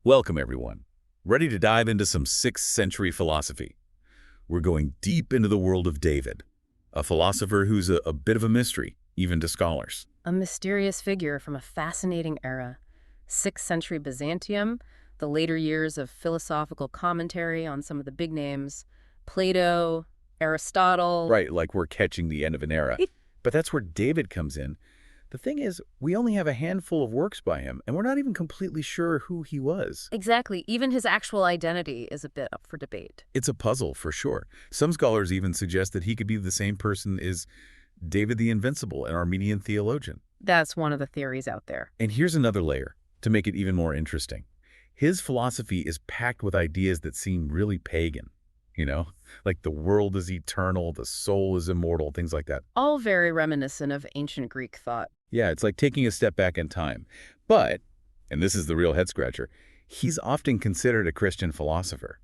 Welcome, everyone. Ready to dive into some 6th century philosophy? We're going deep into the world of David, a philosopher who's a bit of a mystery, even to scholars. A mysterious figure from a fascinating era. 6th century Byzantium, the later years of philosophical commentary on some of the big names, Plato, Aristotle. Right, like we're catching the end of an era. But that's where David comes in. The thing is, we only have a handful of works by him, and we're not even completely sure who he was. Exactly. Even his actual identity is a bit up for debate. It's a puzzle, for sure. Some scholars even suggest that he could be the same person as David the Invincible, an Armenian theologian. That's one of the theories out there. And here's another layer, to make it even more interesting. His philosophy is packed with ideas that seem really pagan. Like the world is eternal, the soul is immortal, things like that. All very reminiscent of ancient Greek thought. Yeah, it's like taking a step back in time. But, and this is the real head-scratcher, he's often considered a Christian philosopher.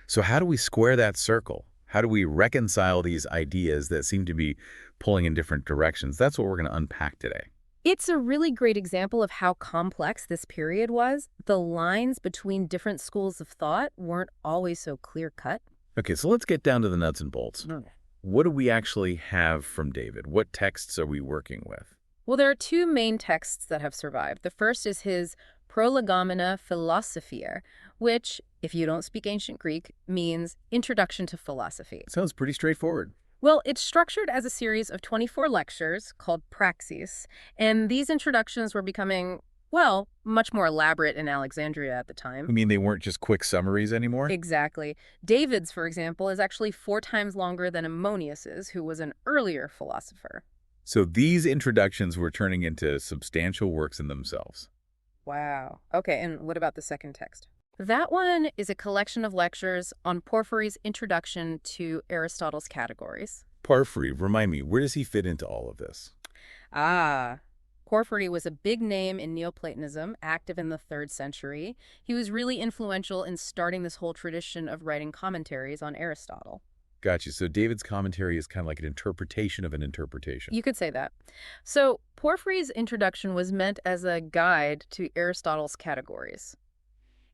So how do we square that circle? How do we reconcile these ideas that seem to be pulling in different directions? That's what we're going to unpack today. It's a really great example of how complex this period was. The lines between different schools of thought weren't always so clear-cut. Okay, so let's get down to the nuts and bolts. Okay. What do we actually have from David? What texts are we working with? Well, there are two main texts that have survived. The first is his Prolegomena Philosophiae, which, if you don't speak ancient Greek, means Introduction to Philosophy. Sounds pretty straightforward. Well, it's structured as a series of 24 lectures called praxis, and these introductions were becoming, well, much more elaborate in Alexandria at the time. You mean they weren't just quick summaries anymore? Exactly. David's, for example, is actually 4 times longer than Ammonius's, who was an earlier philosopher. So these introductions were turning into substantial works in themselves. Wow. Okay, and what about the second text? That one is a collection of lectures on Porphyry's introduction to Aristotle's categories. Porphyry, remind me, where does he fit into all of this? Porphyry was a big name in Neoplatonism, active in the 3rd century. He was really influential in starting this whole tradition of writing commentaries on Aristotle. Gotcha. So David's commentary is kind of like an interpretation of an interpretation. You could say that. So Porphyry's introduction was meant as a guide to Aristotle's categories.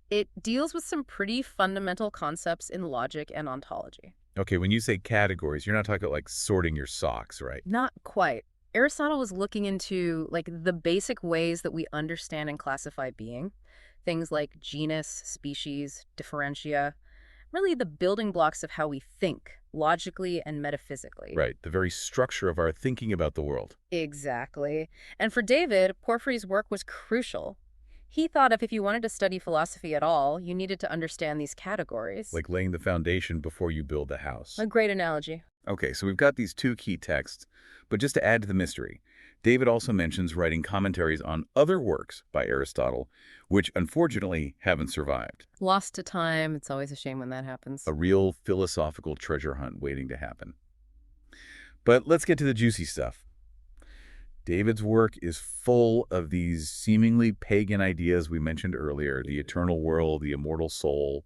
It deals with some pretty fundamental concepts in logic and ontology. Okay, when you say categories, you're not talking about like sorting your socks, right? Not quite. Aristotle was looking into the basic ways that we understand and classify being. Things like genus, species, differentia. Really the building blocks of how we think, logically and metaphysically. Right, the very structure of our thinking about the world. Exactly. And for David, Porphyry's work was crucial. He thought if you wanted to study philosophy at all, you needed to understand these categories. Like laying the foundation before you build the house. A great analogy. Okay, so we've got these 2 key texts, but just to add to the mystery, David also mentions writing commentaries on other works by Aristotle, which unfortunately haven't survived. Lost to time. It's always a shame when that happens. A real philosophical treasure hunt waiting to happen. But let's get to the juicy stuff. David's work is full of these seemingly pagan ideas we mentioned earlier, the eternal world, the immortal soul,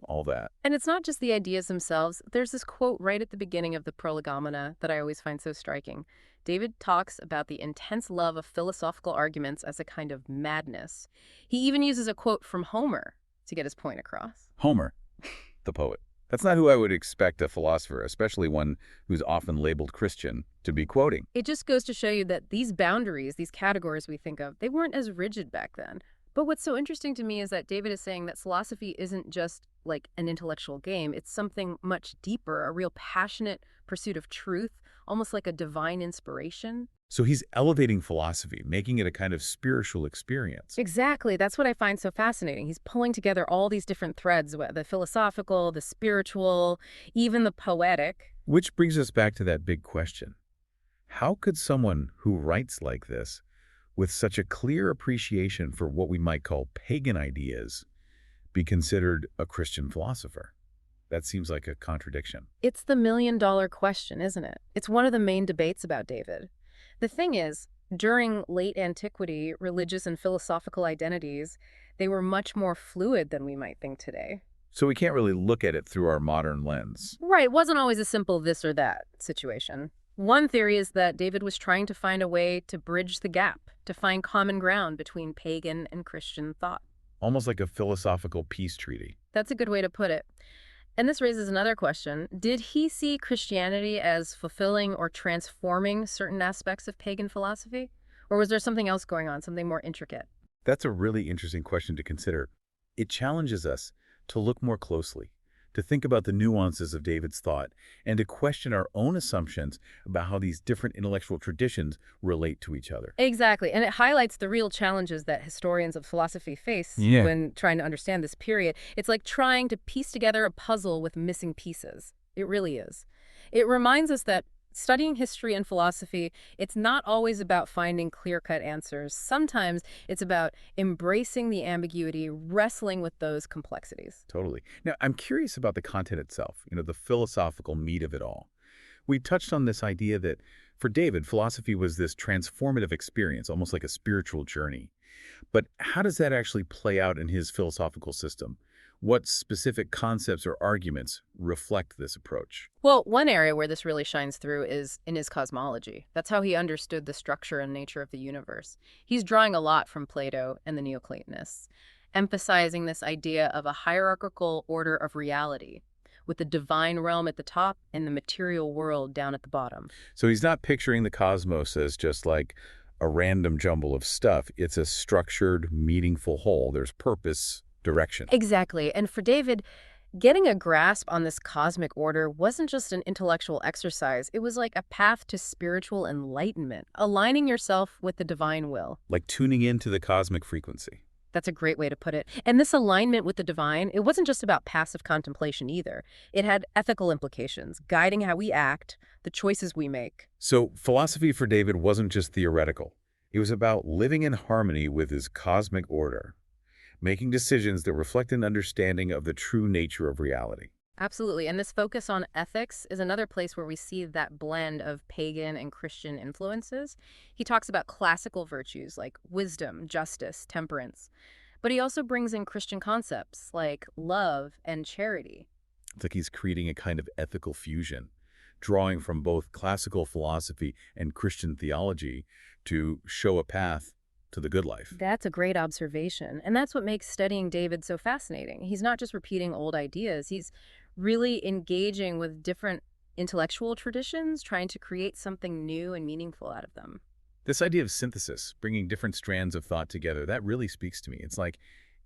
all that. And it's not just the ideas themselves. There's this quote right at the beginning of the Prolegomena that I always find so striking. David talks about the intense love of philosophical arguments as a kind of madness. He even uses a quote from Homer to get his point across. Homer, the poet. That's not who I would expect a philosopher, especially one who's often labeled Christian, to be quoting. It just goes to show you that these boundaries, these categories we think of, they weren't as rigid back then. But what's so interesting to me is that David is saying that philosophy isn't just like an intellectual game. It's something much deeper, a real passionate pursuit of truth, almost like a divine inspiration. So he's elevating philosophy, making it a kind of spiritual experience. Exactly. That's what I find so fascinating. He's pulling together all these different threads, the philosophical, the spiritual, even the poetic. Which brings us back to that big question. How could someone who writes like this, with such a clear appreciation for what we might call pagan ideas, be considered a Christian philosopher? That seems like a contradiction. It's the million-dollar question, isn't it? It's one of the main debates about David. The thing is, during late antiquity, religious and philosophical identities, they were much more fluid than we might think today. So we can't really look at it through our modern lens. Right, it wasn't always a simple this or that situation. One theory is that David was trying to find a way to bridge the gap, to find common ground between pagan and Christian thought. almost like a philosophical peace treaty. That's a good way to put it. And this raises another question. Did he see Christianity as fulfilling or transforming certain aspects of pagan philosophy? Or was there something else going on, something more intricate? That's a really interesting question to consider. It challenges us to look more closely, to think about the nuances of David's thought, and to question our own assumptions about how these different intellectual traditions relate to each other. Exactly. And it highlights the real challenges that historians of philosophy face Yeah. when trying to understand this period. It's like trying to piece together a puzzle with missing pieces. It really is. It reminds us that studying history and philosophy, it's not always about finding clear-cut answers. Sometimes it's about embracing the ambiguity, wrestling with those complexities. Totally. Now, I'm curious about the content itself, the philosophical meat of it all. We touched on this idea that for David, philosophy was this transformative experience, almost like a spiritual journey. But how does that actually play out in his philosophical system? What specific concepts or arguments reflect this approach? Well, one area where this really shines through is in his cosmology. That's how he understood the structure and nature of the universe. He's drawing a lot from Plato and the Neoplatonists, emphasizing this idea of a hierarchical order of reality, with the divine realm at the top and the material world down at the bottom. So he's not picturing the cosmos as just like a random jumble of stuff. It's a structured, meaningful whole. There's purpose, direction. Exactly. And for David, getting a grasp on this cosmic order wasn't just an intellectual exercise. It was like a path to spiritual enlightenment, aligning yourself with the divine will. Like tuning into the cosmic frequency. That's a great way to put it. And this alignment with the divine, it wasn't just about passive contemplation either. It had ethical implications, guiding how we act, the choices we make. So philosophy for David wasn't just theoretical. It was about living in harmony with his cosmic order, making decisions that reflect an understanding of the true nature of reality. Absolutely. And this focus on ethics is another place where we see that blend of pagan and Christian influences. He talks about classical virtues like wisdom, justice, temperance. But he also brings in Christian concepts like love and charity. It's like he's creating a kind of ethical fusion, drawing from both classical philosophy and Christian theology to show a path to the good life. That's a great observation. And that's what makes studying David so fascinating. He's not just repeating old ideas. He's really engaging with different intellectual traditions, trying to create something new and meaningful out of them. This idea of synthesis, bringing different strands of thought together, that really speaks to me. It's like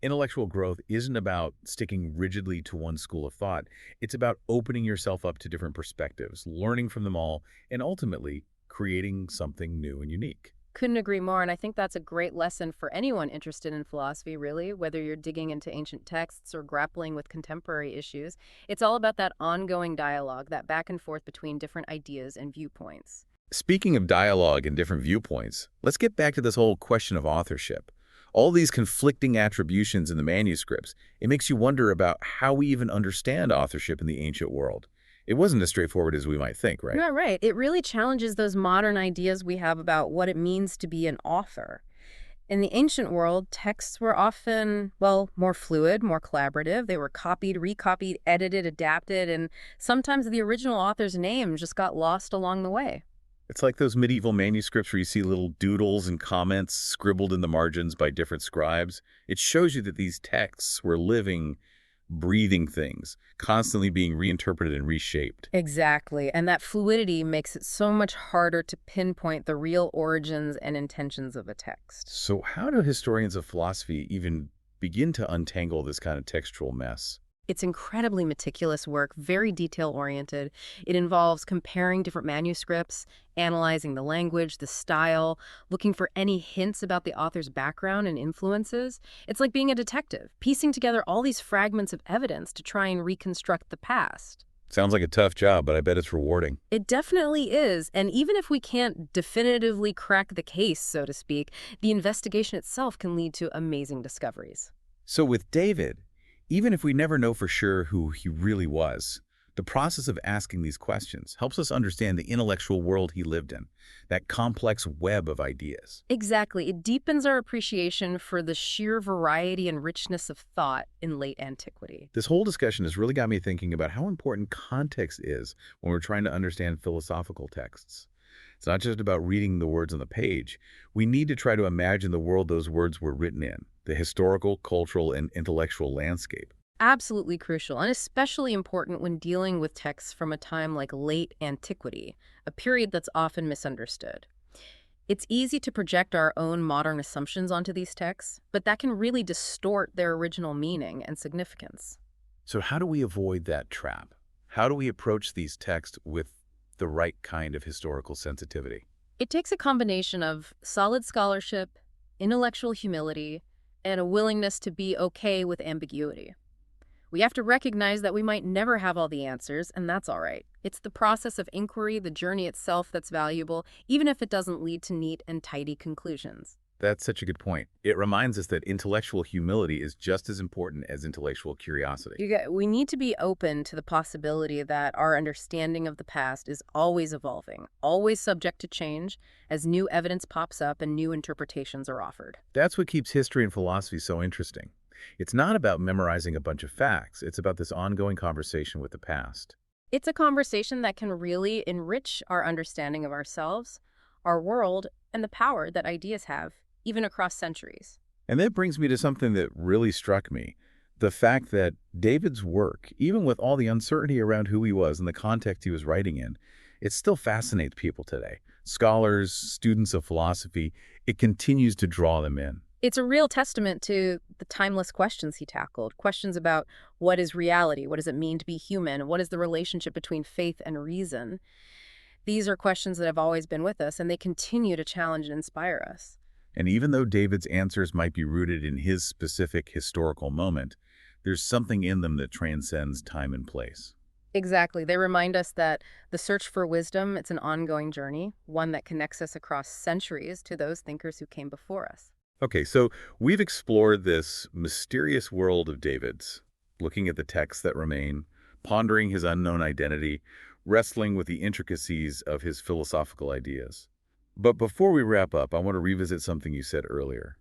intellectual growth isn't about sticking rigidly to one school of thought. It's about opening yourself up to different perspectives, learning from them all, and ultimately creating something new and unique. Couldn't agree more, and I think that's a great lesson for anyone interested in philosophy, really, whether you're digging into ancient texts or grappling with contemporary issues. It's all about that ongoing dialogue, that back and forth between different ideas and viewpoints. Speaking of dialogue and different viewpoints, let's get back to this whole question of authorship. All these conflicting attributions in the manuscripts, it makes you wonder about how we even understand authorship in the ancient world. It wasn't as straightforward as we might think, right? Yeah, right. It really challenges those modern ideas we have about what it means to be an author. In the ancient world, texts were often, well, more fluid, more collaborative. They were copied, recopied, edited, adapted, and sometimes the original author's name just got lost along the way. It's like those medieval manuscripts where you see little doodles and comments scribbled in the margins by different scribes. It shows you that these texts were living, breathing things, constantly being reinterpreted and reshaped. Exactly. And that fluidity makes it so much harder to pinpoint the real origins and intentions of a text. So how do historians of philosophy even begin to untangle this kind of textual mess? It's incredibly meticulous work, very detail-oriented. It involves comparing different manuscripts, analyzing the language, the style, looking for any hints about the author's background and influences. It's like being a detective, piecing together all these fragments of evidence to try and reconstruct the past. Sounds like a tough job, but I bet it's rewarding. It definitely is, and even if we can't definitively crack the case, so to speak, the investigation itself can lead to amazing discoveries. So with David, even if we never know for sure who he really was, the process of asking these questions helps us understand the intellectual world he lived in, that complex web of ideas. Exactly. It deepens our appreciation for the sheer variety and richness of thought in late antiquity. This whole discussion has really got me thinking about how important context is when we're trying to understand philosophical texts. It's not just about reading the words on the page. We need to try to imagine the world those words were written in, the historical, cultural, and intellectual landscape. Absolutely crucial, and especially important when dealing with texts from a time like late antiquity, a period that's often misunderstood. It's easy to project our own modern assumptions onto these texts, but that can really distort their original meaning and significance. So how do we avoid that trap? How do we approach these texts with the right kind of historical sensitivity? It takes a combination of solid scholarship, intellectual humility, and a willingness to be okay with ambiguity. We have to recognize that we might never have all the answers, and that's all right. It's the process of inquiry, the journey itself that's valuable, even if it doesn't lead to neat and tidy conclusions. That's such a good point. It reminds us that intellectual humility is just as important as intellectual curiosity. We need to be open to the possibility that our understanding of the past is always evolving, always subject to change as new evidence pops up and new interpretations are offered. That's what keeps history and philosophy so interesting. It's not about memorizing a bunch of facts. It's about this ongoing conversation with the past. It's a conversation that can really enrich our understanding of ourselves, our world, and the power that ideas have, even across centuries. And that brings me to something that really struck me. The fact that David's work, even with all the uncertainty around who he was and the context he was writing in, it still fascinates people today. Scholars, students of philosophy, it continues to draw them in. It's a real testament to the timeless questions he tackled, questions about what is reality, what does it mean to be human, what is the relationship between faith and reason. These are questions that have always been with us, and they continue to challenge and inspire us. And even though David's answers might be rooted in his specific historical moment, there's something in them that transcends time and place. Exactly. They remind us that the search for wisdom, it's an ongoing journey, one that connects us across centuries to those thinkers who came before us. Okay, so we've explored this mysterious world of David's, looking at the texts that remain, pondering his unknown identity, wrestling with the intricacies of his philosophical ideas. But before we wrap up, I want to revisit something you said earlier.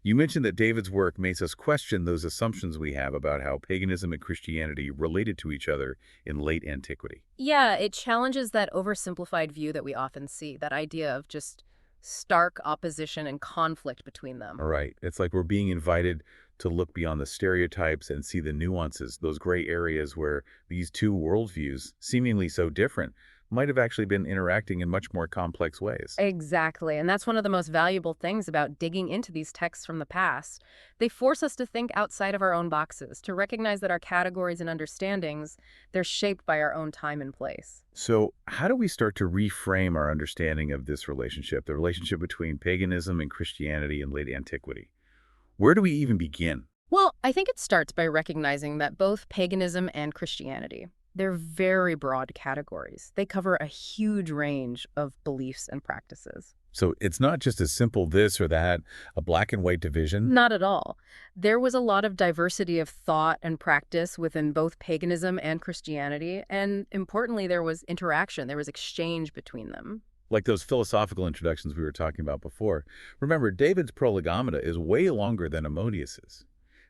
You mentioned that David's work makes us question those assumptions we have about how paganism and Christianity related to each other in late antiquity. Yeah, it challenges that oversimplified view that we often see, that idea of just stark opposition and conflict between them. All right, it's like we're being invited to look beyond the stereotypes and see the nuances, those gray areas where these two worldviews, seemingly so different, might have actually been interacting in much more complex ways. Exactly. And that's one of the most valuable things about digging into these texts from the past. They force us to think outside of our own boxes, to recognize that our categories and understandings, they're shaped by our own time and place. So how do we start to reframe our understanding of this relationship, the relationship between paganism and Christianity in late antiquity? Where do we even begin? Well, I think it starts by recognizing that both paganism and Christianity, they're very broad categories. They cover a huge range of beliefs and practices. So it's not just a simple this or that, a black and white division. Not at all. There was a lot of diversity of thought and practice within both paganism and Christianity, and importantly, there was interaction, there was exchange between them. Like those philosophical introductions we were talking about before. Remember, David's Prolegomena is way longer than Ammonius's.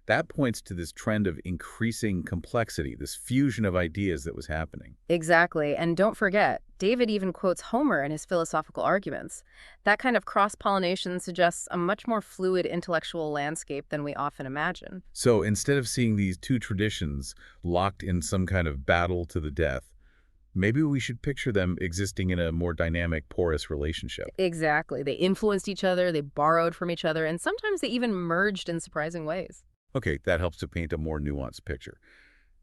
That points to this trend of increasing complexity, this fusion of ideas that was happening. Exactly. And don't forget, David even quotes Homer in his philosophical arguments. That kind of cross-pollination suggests a much more fluid intellectual landscape than we often imagine. So instead of seeing these two traditions locked in some kind of battle to the death, maybe we should picture them existing in a more dynamic, porous relationship. Exactly. They influenced each other, they borrowed from each other, and sometimes they even merged in surprising ways. Okay, that helps to paint a more nuanced picture.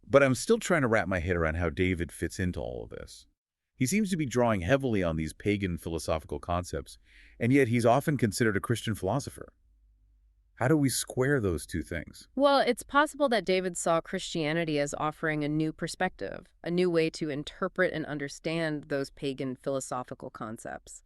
But I'm still trying to wrap my head around how David fits into all of this. He seems to be drawing heavily on these pagan philosophical concepts, and yet he's often considered a Christian philosopher. How do we square those two things? Well, it's possible that David saw Christianity as offering a new perspective, a new way to interpret and understand those pagan philosophical concepts.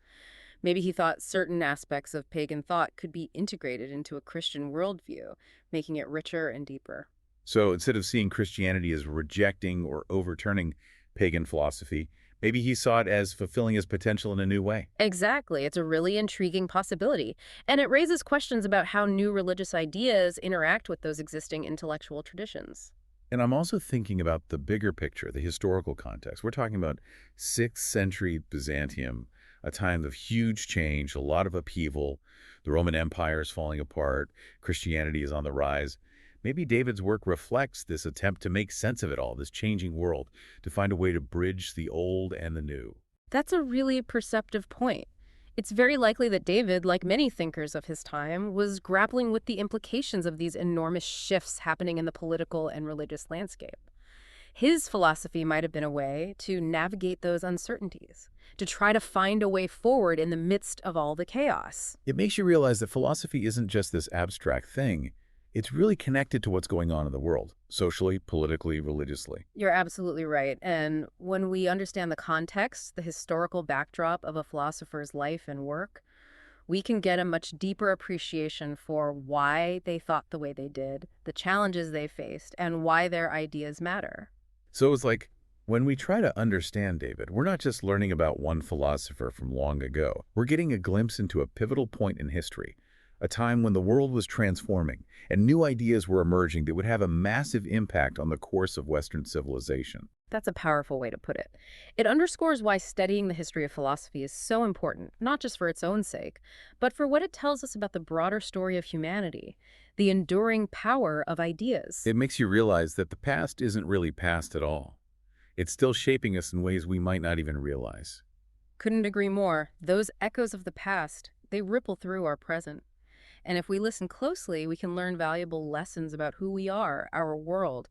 Maybe he thought certain aspects of pagan thought could be integrated into a Christian worldview, making it richer and deeper. So instead of seeing Christianity as rejecting or overturning pagan philosophy, maybe he saw it as fulfilling his potential in a new way. Exactly. It's a really intriguing possibility. And it raises questions about how new religious ideas interact with those existing intellectual traditions. And I'm also thinking about the bigger picture, the historical context. We're talking about 6th century Byzantium, a time of huge change, a lot of upheaval. The Roman Empire is falling apart. Christianity is on the rise. Maybe David's work reflects this attempt to make sense of it all, this changing world, to find a way to bridge the old and the new. That's a really perceptive point. It's very likely that David, like many thinkers of his time, was grappling with the implications of these enormous shifts happening in the political and religious landscape. His philosophy might have been a way to navigate those uncertainties, to try to find a way forward in the midst of all the chaos. It makes you realize that philosophy isn't just this abstract thing. It's really connected to what's going on in the world, socially, politically, religiously. You're absolutely right. And when we understand the context, the historical backdrop of a philosopher's life and work, we can get a much deeper appreciation for why they thought the way they did, the challenges they faced, and why their ideas matter. So it's like, when we try to understand David, we're not just learning about one philosopher from long ago. We're getting a glimpse into a pivotal point in history, a time when the world was transforming and new ideas were emerging that would have a massive impact on the course of Western civilization. That's a powerful way to put it. It underscores why studying the history of philosophy is so important, not just for its own sake, but for what it tells us about the broader story of humanity, the enduring power of ideas. It makes you realize that the past isn't really past at all. It's still shaping us in ways we might not even realize. Couldn't agree more. Those echoes of the past, they ripple through our present. And if we listen closely, we can learn valuable lessons about who we are, our world,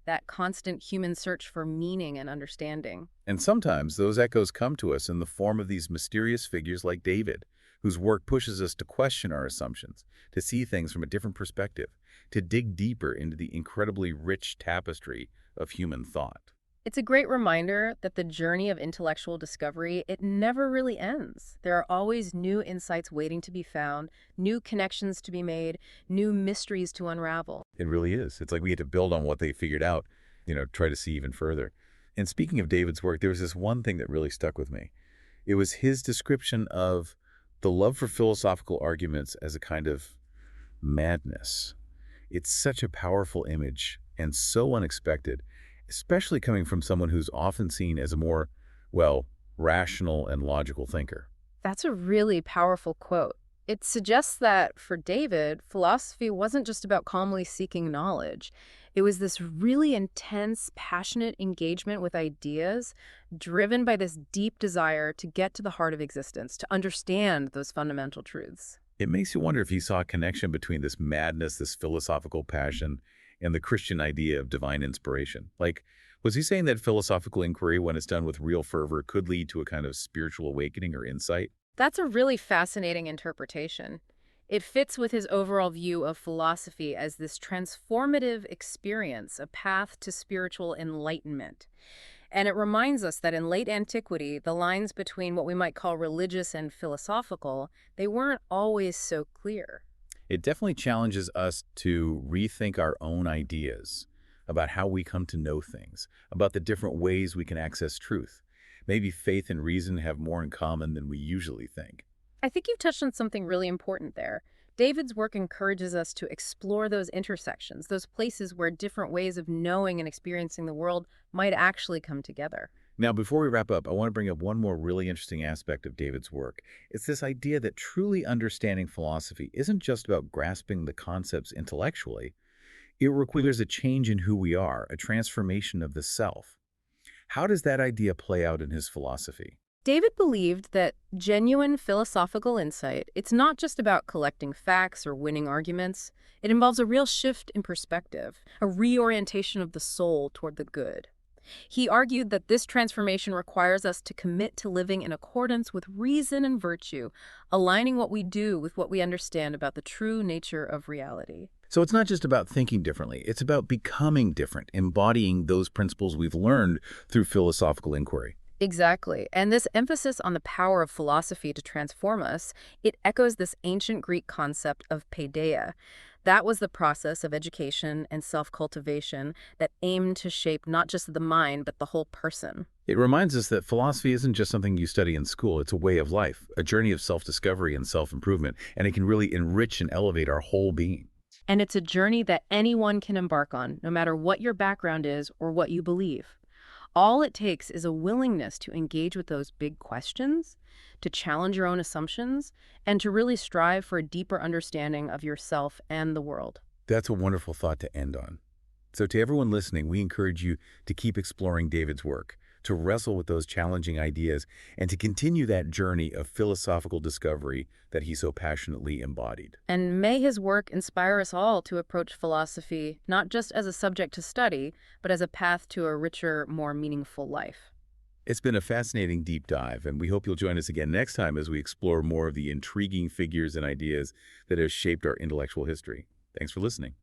that constant human search for meaning and understanding. And sometimes those echoes come to us in the form of these mysterious figures like David, whose work pushes us to question our assumptions, to see things from a different perspective, to dig deeper into the incredibly rich tapestry of human thought. It's a great reminder that the journey of intellectual discovery, it never really ends. There are always new insights waiting to be found, new connections to be made, new mysteries to unravel. It really is. It's like we get to build on what they figured out, try to see even further. And speaking of David's work, there was this one thing that really stuck with me. It was his description of the love for philosophical arguments as a kind of madness. It's such a powerful image and so unexpected, especially coming from someone who's often seen as a more, well, rational and logical thinker. That's a really powerful quote. It suggests that for David, philosophy wasn't just about calmly seeking knowledge. It was this really intense, passionate engagement with ideas, driven by this deep desire to get to the heart of existence, to understand those fundamental truths. It makes you wonder if he saw a connection between this madness, this philosophical passion, and the Christian idea of divine inspiration. Like, was he saying that philosophical inquiry, when it's done with real fervor, could lead to a kind of spiritual awakening or insight? That's a really fascinating interpretation. It fits with his overall view of philosophy as this transformative experience, a path to spiritual enlightenment. And it reminds us that in late antiquity, the lines between what we might call religious and philosophical, they weren't always so clear. It definitely challenges us to rethink our own ideas about how we come to know things, about the different ways we can access truth. Maybe faith and reason have more in common than we usually think. I think you've touched on something really important there. David's work encourages us to explore those intersections, those places where different ways of knowing and experiencing the world might actually come together. Now, before we wrap up, I want to bring up one more really interesting aspect of David's work. It's this idea that truly understanding philosophy isn't just about grasping the concepts intellectually. It requires a change in who we are, a transformation of the self. How does that idea play out in his philosophy? David believed that genuine philosophical insight, it's not just about collecting facts or winning arguments. It involves a real shift in perspective, a reorientation of the soul toward the good. He argued that this transformation requires us to commit to living in accordance with reason and virtue, aligning what we do with what we understand about the true nature of reality. So it's not just about thinking differently. It's about becoming different, embodying those principles we've learned through philosophical inquiry. Exactly. And this emphasis on the power of philosophy to transform us, it echoes this ancient Greek concept of paideia. That was the process of education and self-cultivation that aimed to shape not just the mind, but the whole person. It reminds us that philosophy isn't just something you study in school. It's a way of life, a journey of self-discovery and self-improvement, and it can really enrich and elevate our whole being. And it's a journey that anyone can embark on, no matter what your background is or what you believe. All it takes is a willingness to engage with those big questions, to challenge your own assumptions, and to really strive for a deeper understanding of yourself and the world. That's a wonderful thought to end on. So to everyone listening, we encourage you to keep exploring David's work, to wrestle with those challenging ideas, and to continue that journey of philosophical discovery that he so passionately embodied. And may his work inspire us all to approach philosophy not just as a subject to study, but as a path to a richer, more meaningful life. It's been a fascinating deep dive, and we hope you'll join us again next time as we explore more of the intriguing figures and ideas that have shaped our intellectual history. Thanks for listening.